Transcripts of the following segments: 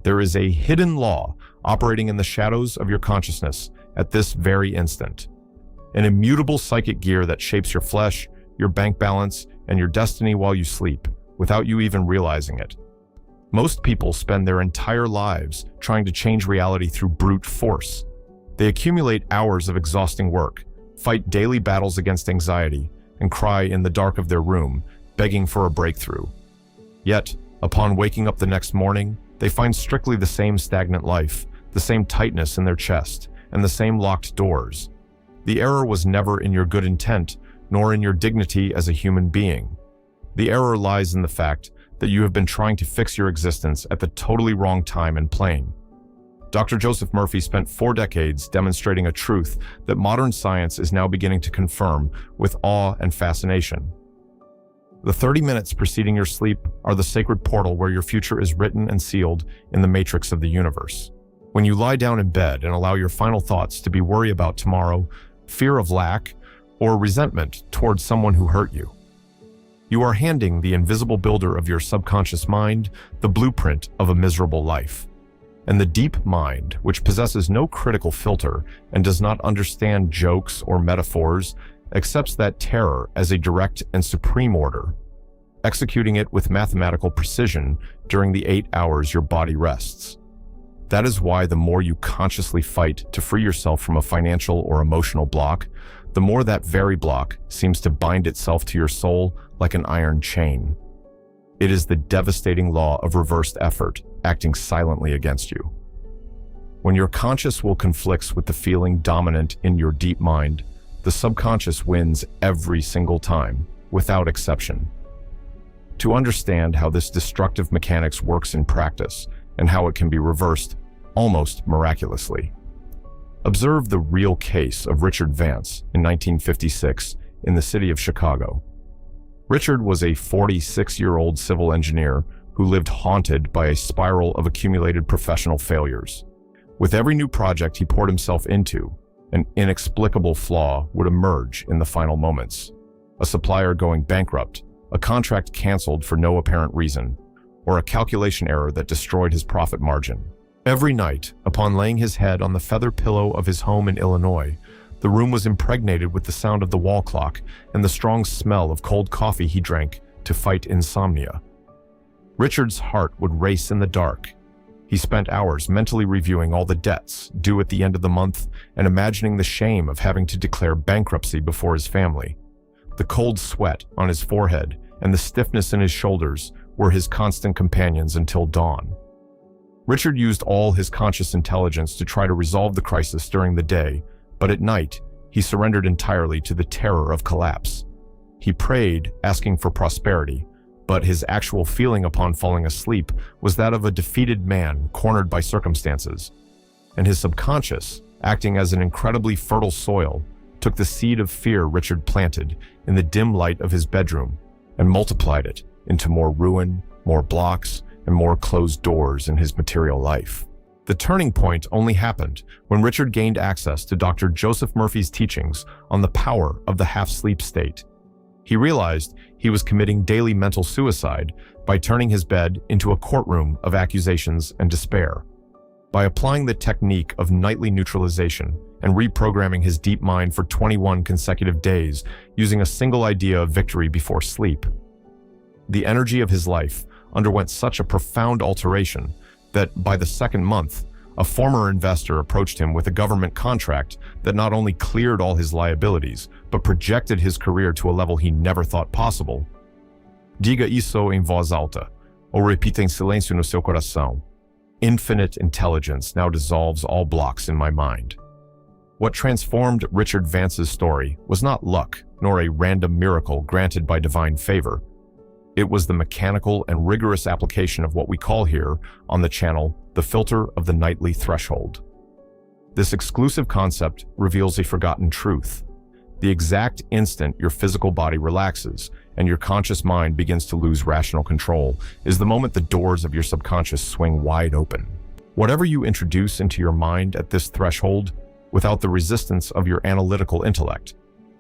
There is a hidden law operating in the shadows of your consciousness at this very instant. An immutable psychic gear that shapes your flesh, your bank balance, and your destiny while you sleep, without you even realizing it. Most people spend their entire lives trying to change reality through brute force. They accumulate hours of exhausting work, fight daily battles against anxiety, and cry in the dark of their room, begging for a breakthrough. Yet, upon waking up the next morning, they find strictly the same stagnant life, the same tightness in their chest, and the same locked doors. The error was never in your good intent, nor in your dignity as a human being. The error lies in the fact that you have been trying to fix your existence at the totally wrong time and plane. Dr. Joseph Murphy spent 4 decades demonstrating a truth that modern science is now beginning to confirm with awe and fascination. The 30 minutes preceding your sleep are the sacred portal where your future is written and sealed in the matrix of the universe. When you lie down in bed and allow your final thoughts to be worry about tomorrow, fear of lack, or resentment towards someone who hurt you, you are handing the invisible builder of your subconscious mind the blueprint of a miserable life. And the deep mind, which possesses no critical filter and does not understand jokes or metaphors, accepts that terror as a direct and supreme order, executing it with mathematical precision during the 8 hours your body rests. That is why the more you consciously fight to free yourself from a financial or emotional block, the more that very block seems to bind itself to your soul like an iron chain. It is the devastating law of reversed effort acting silently against you. When your conscious will conflicts with the feeling dominant in your deep mind, the subconscious wins every single time, without exception. To understand how this destructive mechanics works in practice and how it can be reversed almost miraculously, observe the real case of Richard Vance in 1956 in the city of Chicago. Richard was a 46-year-old civil engineer who lived haunted by a spiral of accumulated professional failures. With every new project he poured himself into, an inexplicable flaw would emerge in the final moments. A supplier going bankrupt, a contract canceled for no apparent reason, or a calculation error that destroyed his profit margin. Every night, upon laying his head on the feather pillow of his home in Illinois, the room was impregnated with the sound of the wall clock and the strong smell of cold coffee he drank to fight insomnia. Richard's heart would race in the dark. He spent hours mentally reviewing all the debts due at the end of the month and imagining the shame of having to declare bankruptcy before his family. The cold sweat on his forehead and the stiffness in his shoulders were his constant companions until dawn. Richard used all his conscious intelligence to try to resolve the crisis during the day, but at night, he surrendered entirely to the terror of collapse. He prayed, asking for prosperity, but his actual feeling upon falling asleep was that of a defeated man cornered by circumstances. And his subconscious, acting as an incredibly fertile soil, took the seed of fear Richard planted in the dim light of his bedroom and multiplied it into more ruin, more blocks, and more closed doors in his material life. The turning point only happened when Richard gained access to Dr. Joseph Murphy's teachings on the power of the half-sleep state. He realized he was committing daily mental suicide by turning his bed into a courtroom of accusations and despair. By applying the technique of nightly neutralization and reprogramming his deep mind for 21 consecutive days using a single idea of victory before sleep, the energy of his life underwent such a profound alteration that by the second month, a former investor approached him with a government contract that not only cleared all his liabilities, but projected his career to a level he never thought possible. Diga isso em voz alta, ou repita em silêncio no seu coração. Infinite intelligence now dissolves all blocks in my mind. What transformed Richard Vance's story was not luck, nor a random miracle granted by divine favor. It was the mechanical and rigorous application of what we call here on the channel the filter of the nightly threshold. This exclusive concept reveals a forgotten truth. The exact instant your physical body relaxes and your conscious mind begins to lose rational control is the moment the doors of your subconscious swing wide open. Whatever you introduce into your mind at this threshold, without the resistance of your analytical intellect,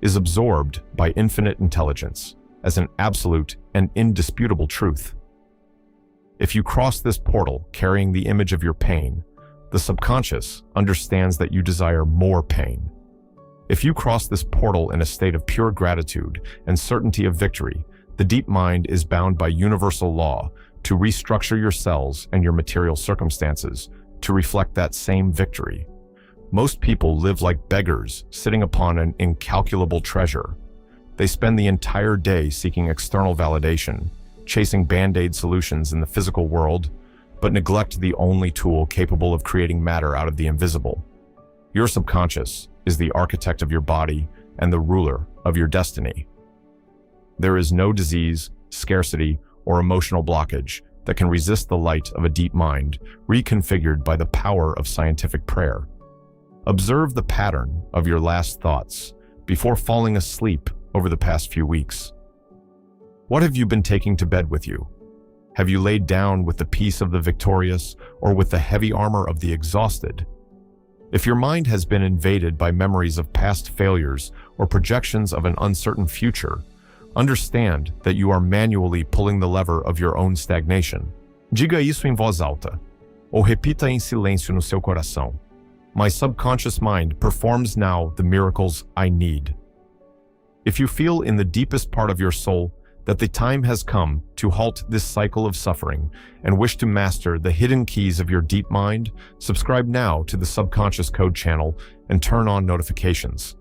is absorbed by infinite intelligence as an absolute and indisputable truth. If you cross this portal carrying the image of your pain, the subconscious understands that you desire more pain. If you cross this portal in a state of pure gratitude and certainty of victory, the deep mind is bound by universal law to restructure your cells and your material circumstances to reflect that same victory. Most people live like beggars, sitting upon an incalculable treasure. They spend the entire day seeking external validation, chasing band-aid solutions in the physical world, but neglect the only tool capable of creating matter out of the invisible. Your subconscious is the architect of your body and the ruler of your destiny. There is no disease, scarcity, or emotional blockage that can resist the light of a deep mind, reconfigured by the power of scientific prayer. Observe the pattern of your last thoughts before falling asleep over the past few weeks. What have you been taking to bed with you? Have you laid down with the peace of the victorious or with the heavy armor of the exhausted? If your mind has been invaded by memories of past failures or projections of an uncertain future, understand that you are manually pulling the lever of your own stagnation. Diga isso em voz alta, ou repita em silêncio no seu coração. My subconscious mind performs now the miracles I need. If you feel in the deepest part of your soul that the time has come to halt this cycle of suffering and wish to master the hidden keys of your deep mind, subscribe now to the Subconscious Code channel and turn on notifications.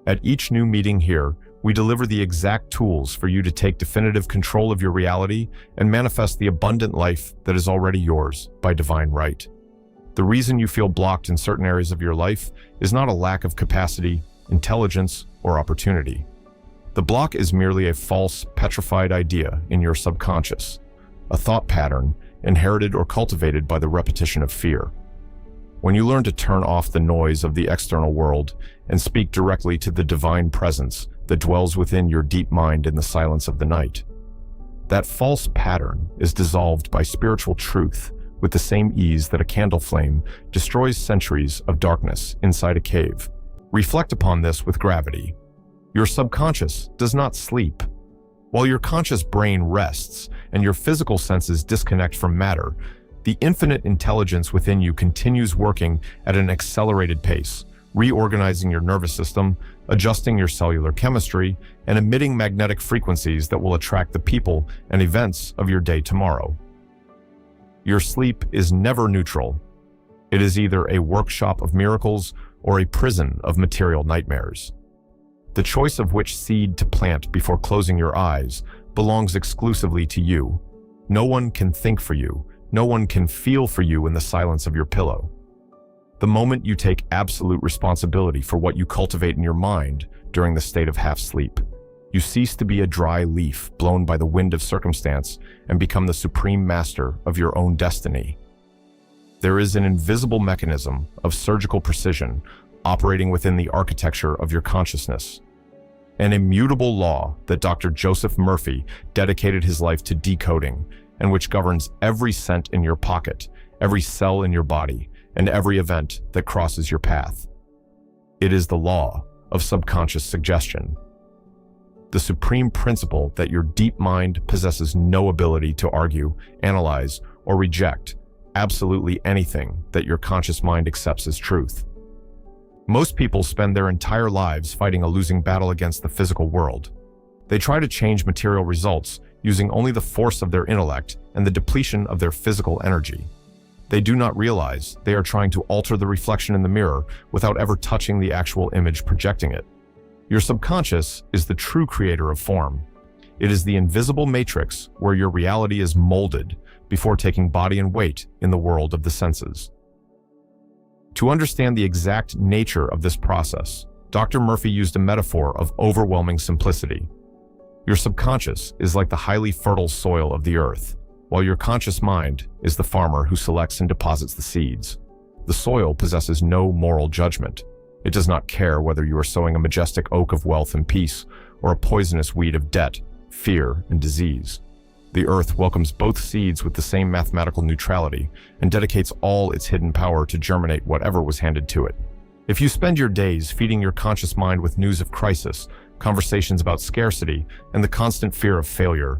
At each new meeting here, we deliver the exact tools for you to take definitive control of your reality and manifest the abundant life that is already yours by divine right. The reason you feel blocked in certain areas of your life is not a lack of capacity, intelligence, or opportunity. The block is merely a false, petrified idea in your subconscious, a thought pattern inherited or cultivated by the repetition of fear. When you learn to turn off the noise of the external world and speak directly to the divine presence that dwells within your deep mind in the silence of the night, that false pattern is dissolved by spiritual truth with the same ease that a candle flame destroys centuries of darkness inside a cave. Reflect upon this with gravity. Your subconscious does not sleep. While your conscious brain rests and your physical senses disconnect from matter, the infinite intelligence within you continues working at an accelerated pace, reorganizing your nervous system, adjusting your cellular chemistry, and emitting magnetic frequencies that will attract the people and events of your day tomorrow. Your sleep is never neutral. It is either a workshop of miracles or a prison of material nightmares. The choice of which seed to plant before closing your eyes belongs exclusively to you. No one can think for you. No one can feel for you in the silence of your pillow. The moment you take absolute responsibility for what you cultivate in your mind during the state of half sleep, you cease to be a dry leaf blown by the wind of circumstance and become the supreme master of your own destiny. There is an invisible mechanism of surgical precision operating within the architecture of your consciousness. An immutable law that Dr. Joseph Murphy dedicated his life to decoding, and which governs every cent in your pocket, every cell in your body, and every event that crosses your path. It is the law of subconscious suggestion, the supreme principle that your deep mind possesses no ability to argue, analyze, or reject absolutely anything that your conscious mind accepts as truth. Most people spend their entire lives fighting a losing battle against the physical world. They try to change material results using only the force of their intellect and the depletion of their physical energy. They do not realize they are trying to alter the reflection in the mirror without ever touching the actual image projecting it. Your subconscious is the true creator of form. It is the invisible matrix where your reality is molded before taking body and weight in the world of the senses. To understand the exact nature of this process, Dr. Murphy used a metaphor of overwhelming simplicity. Your subconscious is like the highly fertile soil of the earth, while your conscious mind is the farmer who selects and deposits the seeds. The soil possesses no moral judgment. It does not care whether you are sowing a majestic oak of wealth and peace or a poisonous weed of debt, fear, and disease. The earth welcomes both seeds with the same mathematical neutrality and dedicates all its hidden power to germinate whatever was handed to it. If you spend your days feeding your conscious mind with news of crisis, conversations about scarcity, and the constant fear of failure,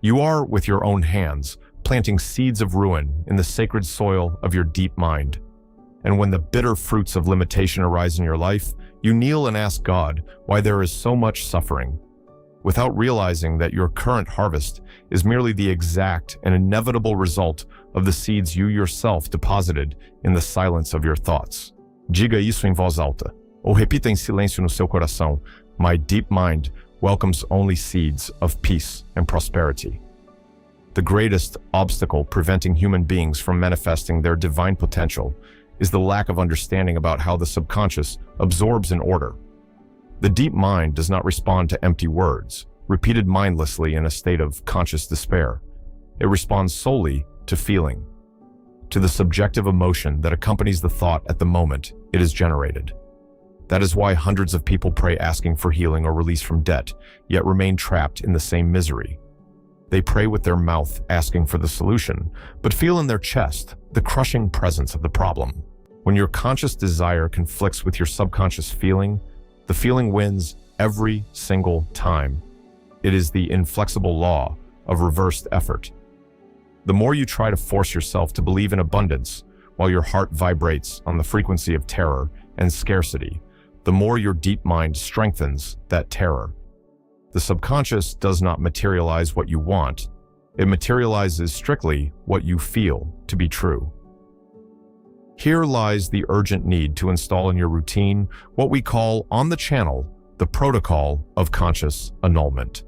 you are, with your own hands, planting planting seeds of ruin in the sacred soil of your deep mind. And when the bitter fruits of limitation arise in your life, you kneel and ask God why there is so much suffering, without realizing that your current harvest is merely the exact and inevitable result of the seeds you yourself deposited in the silence of your thoughts. Diga isso em voz alta, ou repita em silêncio no seu coração. My deep mind welcomes only seeds of peace and prosperity. The greatest obstacle preventing human beings from manifesting their divine potential is the lack of understanding about how the subconscious absorbs an order. The deep mind does not respond to empty words, repeated mindlessly in a state of conscious despair. It responds solely to feeling, to the subjective emotion that accompanies the thought at the moment it is generated. That is why hundreds of people pray asking for healing or release from debt, yet remain trapped in the same misery. They pray with their mouth asking for the solution, but feel in their chest the crushing presence of the problem. When your conscious desire conflicts with your subconscious feeling, the feeling wins every single time. It is the inflexible law of reversed effort. The more you try to force yourself to believe in abundance, while your heart vibrates on the frequency of terror and scarcity, the more your deep mind strengthens that terror. The subconscious does not materialize what you want. It materializes strictly what you feel to be true. Here lies the urgent need to install in your routine what we call on the channel the protocol of conscious annulment.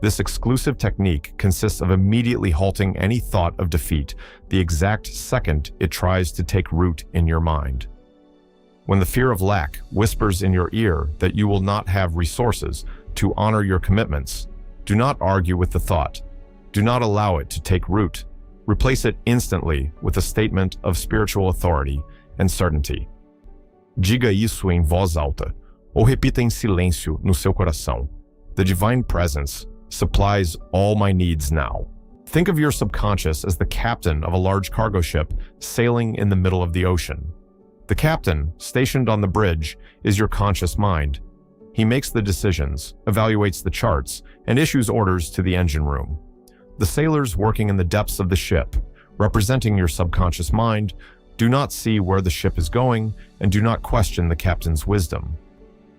This exclusive technique consists of immediately halting any thought of defeat the exact second it tries to take root in your mind. When the fear of lack whispers in your ear that you will not have resources to honor your commitments, do not argue with the thought. Do not allow it to take root. Replace it instantly with a statement of spiritual authority and certainty. Diga isso em voz alta, ou repita em silêncio no seu coração. The divine presence supplies all my needs now. Think of your subconscious as the captain of a large cargo ship sailing in the middle of the ocean. The captain, stationed on the bridge, is your conscious mind. He makes the decisions, evaluates the charts, and issues orders to the engine room. The sailors working in the depths of the ship, representing your subconscious mind, do not see where the ship is going and do not question the captain's wisdom.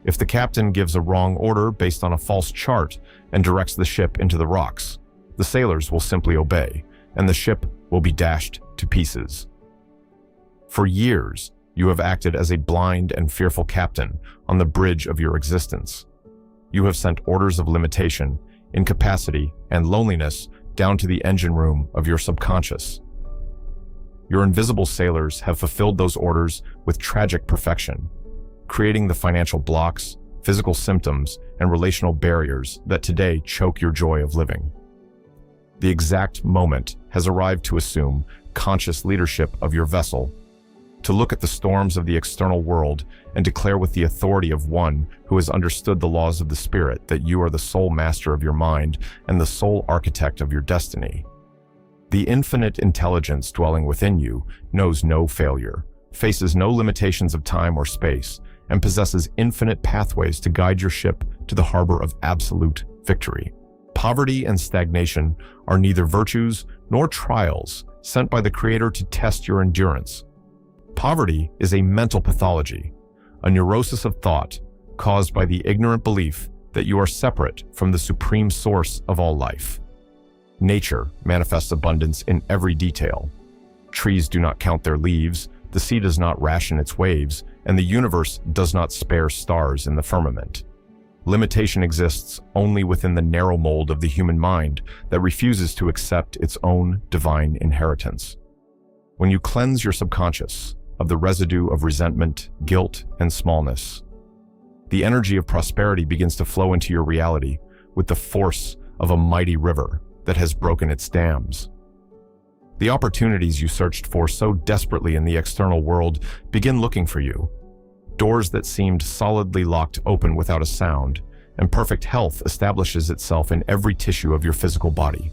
If the captain gives a wrong order based on a false chart and directs the ship into the rocks, the sailors will simply obey, and the ship will be dashed to pieces. For years, you have acted as a blind and fearful captain on the bridge of your existence. You have sent orders of limitation, incapacity, and loneliness down to the engine room of your subconscious. Your invisible sailors have fulfilled those orders with tragic perfection, creating the financial blocks, physical symptoms, and relational barriers that today choke your joy of living. The exact moment has arrived to assume conscious leadership of your vessel, to look at the storms of the external world and declare with the authority of one who has understood the laws of the spirit that you are the sole master of your mind and the sole architect of your destiny. The infinite intelligence dwelling within you knows no failure, faces no limitations of time or space, and possesses infinite pathways to guide your ship to the harbor of absolute victory. Poverty and stagnation are neither virtues nor trials sent by the Creator to test your endurance. Poverty is a mental pathology, a neurosis of thought caused by the ignorant belief that you are separate from the supreme source of all life. Nature manifests abundance in every detail. Trees do not count their leaves, the sea does not ration its waves, and the universe does not spare stars in the firmament. Limitation exists only within the narrow mold of the human mind that refuses to accept its own divine inheritance. When you cleanse your subconscious of the residue of resentment, guilt, and smallness, the energy of prosperity begins to flow into your reality with the force of a mighty river that has broken its dams. The opportunities you searched for so desperately in the external world begin looking for you. Doors that seemed solidly locked open without a sound, and perfect health establishes itself in every tissue of your physical body.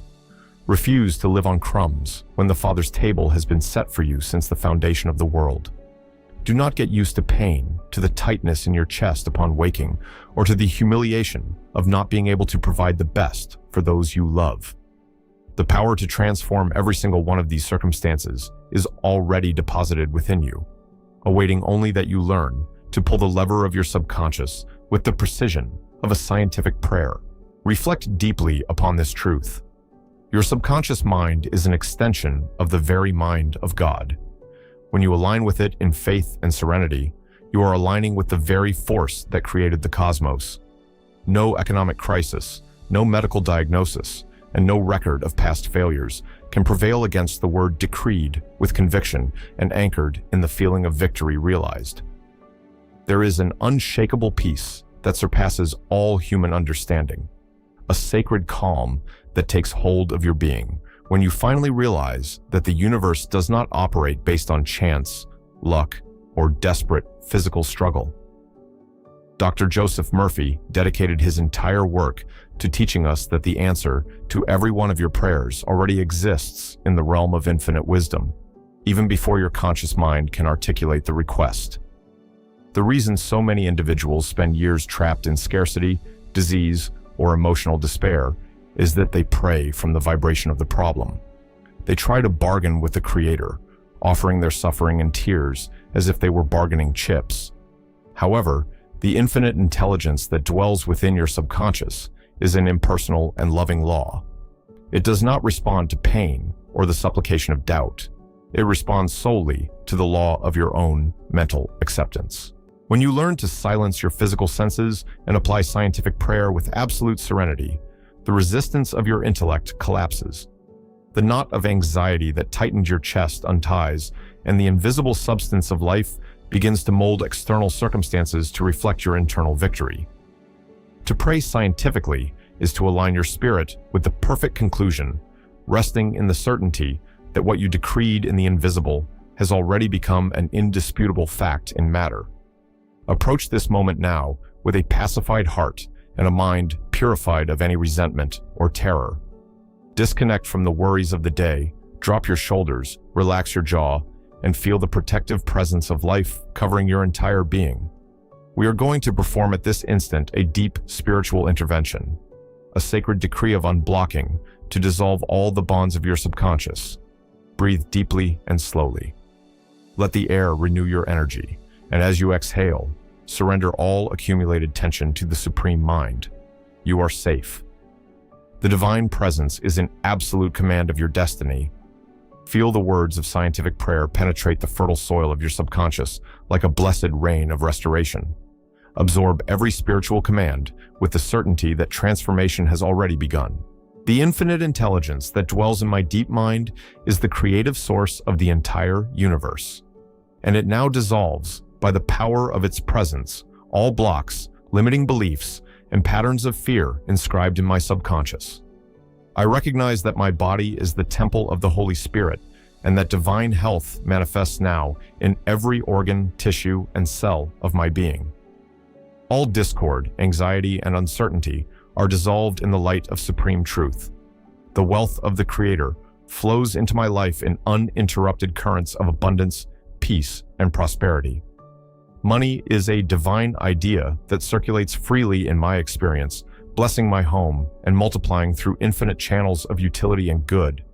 Refuse to live on crumbs when the Father's table has been set for you since the foundation of the world. Do not get used to pain, to the tightness in your chest upon waking, or to the humiliation of not being able to provide the best for those you love. The power to transform every single one of these circumstances is already deposited within you, awaiting only that you learn to pull the lever of your subconscious with the precision of a scientific prayer. Reflect deeply upon this truth. Your subconscious mind is an extension of the very mind of God. When you align with it in faith and serenity, you are aligning with the very force that created the cosmos. No economic crisis, no medical diagnosis, and no record of past failures can prevail against the word decreed with conviction and anchored in the feeling of victory realized. There is an unshakable peace that surpasses all human understanding, a sacred calm that takes hold of your being when you finally realize that the universe does not operate based on chance, luck, or desperate physical struggle. Dr. Joseph Murphy dedicated his entire work to teaching us that the answer to every one of your prayers already exists in the realm of infinite wisdom, even before your conscious mind can articulate the request. The reason so many individuals spend years trapped in scarcity, disease, or emotional despair is that they pray from the vibration of the problem. They try to bargain with the Creator, offering their suffering and tears as if they were bargaining chips. However, the infinite intelligence that dwells within your subconscious is an impersonal and loving law. It does not respond to pain or the supplication of doubt. It responds solely to the law of your own mental acceptance. When you learn to silence your physical senses and apply scientific prayer with absolute serenity, the resistance of your intellect collapses. The knot of anxiety that tightened your chest unties, and the invisible substance of life begins to mold external circumstances to reflect your internal victory. To pray scientifically is to align your spirit with the perfect conclusion, resting in the certainty that what you decreed in the invisible has already become an indisputable fact in matter. Approach this moment now with a pacified heart and a mind purified of any resentment or terror. Disconnect from the worries of the day, drop your shoulders, relax your jaw, and feel the protective presence of life covering your entire being. We are going to perform at this instant a deep spiritual intervention, a sacred decree of unblocking to dissolve all the bonds of your subconscious. Breathe deeply and slowly. Let the air renew your energy, and as you exhale, surrender all accumulated tension to the Supreme Mind. You are safe. The Divine Presence is in absolute command of your destiny. Feel the words of scientific prayer penetrate the fertile soil of your subconscious like a blessed rain of restoration. Absorb every spiritual command with the certainty that transformation has already begun. The infinite intelligence that dwells in my deep mind is the creative source of the entire universe, and it now dissolves, by the power of its presence, all blocks, limiting beliefs, and patterns of fear inscribed in my subconscious. I recognize that my body is the temple of the Holy Spirit, and that divine health manifests now in every organ, tissue, and cell of my being. All discord, anxiety, and uncertainty are dissolved in the light of supreme truth. The wealth of the Creator flows into my life in uninterrupted currents of abundance, peace, and prosperity. Money is a divine idea that circulates freely in my experience, blessing my home and multiplying through infinite channels of utility and good.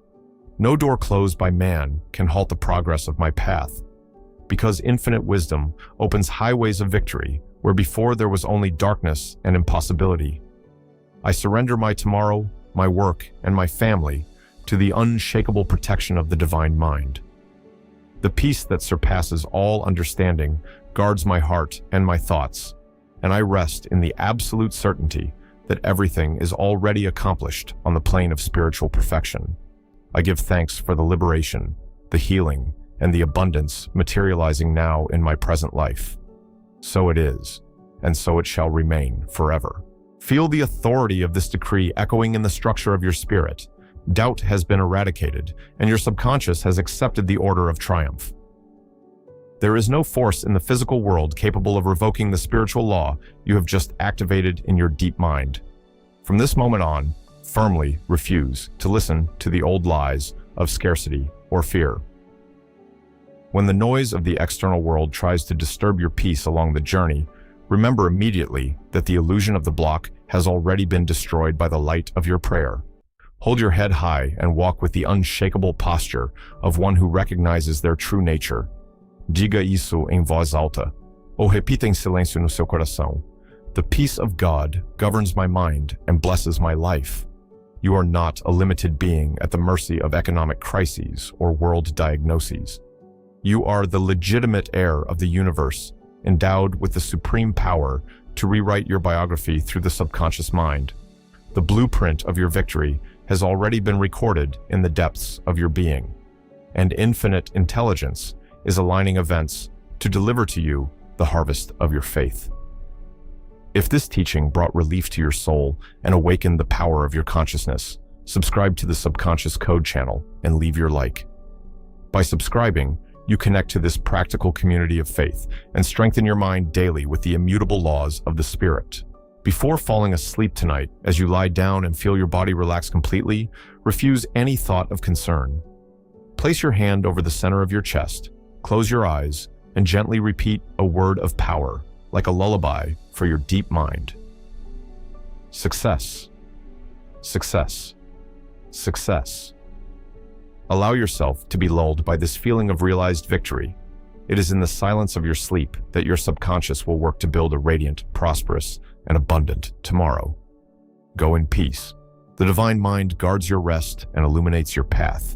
No door closed by man can halt the progress of my path, because infinite wisdom opens highways of victory where before there was only darkness and impossibility. I surrender my tomorrow, my work, and my family to the unshakable protection of the Divine Mind. The peace that surpasses all understanding guards my heart and my thoughts, and I rest in the absolute certainty that everything is already accomplished on the plane of spiritual perfection. I give thanks for the liberation, the healing, and the abundance materializing now in my present life. So it is, and so it shall remain forever. Feel the authority of this decree echoing in the structure of your spirit. Doubt has been eradicated, and your subconscious has accepted the order of triumph. There is no force in the physical world capable of revoking the spiritual law you have just activated in your deep mind. From this moment on, firmly refuse to listen to the old lies of scarcity or fear. When the noise of the external world tries to disturb your peace along the journey, remember immediately that the illusion of the block has already been destroyed by the light of your prayer. Hold your head high and walk with the unshakable posture of one who recognizes their true nature. Diga isso em voz alta, ou repita em silêncio no seu coração. The peace of God governs my mind and blesses my life. You are not a limited being at the mercy of economic crises or world diagnoses. You are the legitimate heir of the universe, endowed with the supreme power to rewrite your biography through the subconscious mind. The blueprint of your victory has already been recorded in the depths of your being, and infinite intelligence is aligning events to deliver to you the harvest of your faith. If this teaching brought relief to your soul and awakened the power of your consciousness, subscribe to the Subconscious Code channel and leave your like. By subscribing, you connect to this practical community of faith and strengthen your mind daily with the immutable laws of the Spirit. Before falling asleep tonight, as you lie down and feel your body relax completely, refuse any thought of concern. Place your hand over the center of your chest, close your eyes, and gently repeat a word of power, like a lullaby for your deep mind. Success. Success. Success. Allow yourself to be lulled by this feeling of realized victory. It is in the silence of your sleep that your subconscious will work to build a radiant, prosperous, and abundant tomorrow. Go in peace. The divine mind guards your rest and illuminates your path.